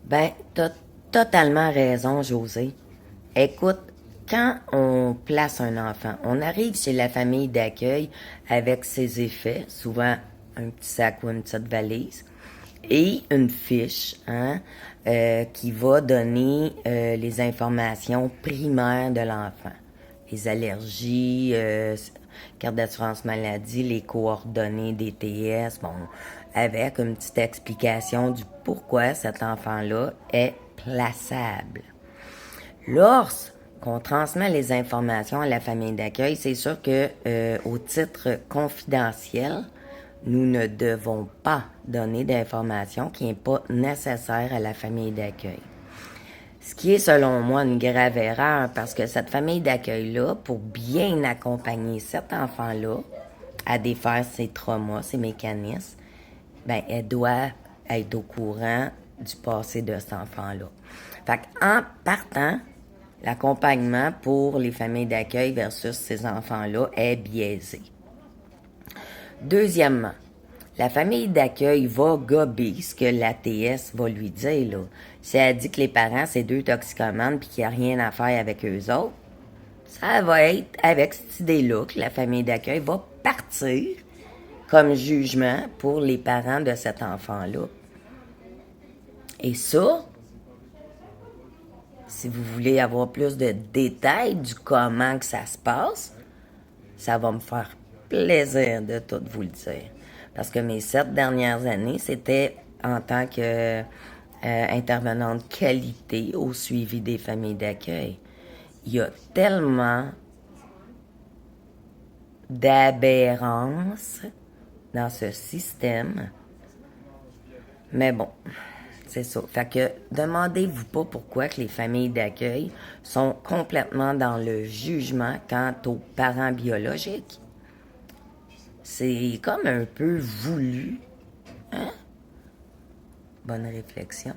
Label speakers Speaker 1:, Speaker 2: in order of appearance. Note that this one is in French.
Speaker 1: Ben, t'as totalement raison, José. Écoute, quand on place un enfant, on arrive chez la famille d'accueil avec ses effets, souvent un petit sac ou une petite valise, et une fiche qui va donner les informations primaires de l'enfant. Les allergies, carte d'assurance maladie, les coordonnées des TS, bon, avec une petite explication du pourquoi cet enfant-là est plaçable. Lorsqu'on transmet les informations à la famille d'accueil, c'est sûr que au titre confidentiel, nous ne devons pas donner d'informations qui n'est pas nécessaire à la famille d'accueil. Ce qui est selon moi une grave erreur parce que cette famille d'accueil-là, pour bien accompagner cet enfant-là à défaire ses traumas, ses mécanismes, ben elle doit être au courant du passé de cet enfant-là. Fait qu'en partant, l'accompagnement pour les familles d'accueil versus ces enfants-là est biaisé. Deuxièmement, la famille d'accueil va gober ce que l'ATS va lui dire. Là. Si elle dit que les parents, c'est deux toxicomanes puis qu'il n'y a rien à faire avec eux autres, ça va être avec cette idée-là que la famille d'accueil va partir comme jugement pour les parents de cet enfant-là. Et ça, si vous voulez avoir plus de détails du comment que ça se passe, ça va me faire plaisir de tout vous le dire. Parce que mes 7 dernières années, c'était en tant que intervenante qualité au suivi des familles d'accueil. Il y a tellement d'aberrances dans ce système. Mais bon, c'est ça. Fait que demandez-vous pas pourquoi que les familles d'accueil sont complètement dans le jugement quant aux parents biologiques. C'est comme un peu voulu. Hein? Bonne réflexion.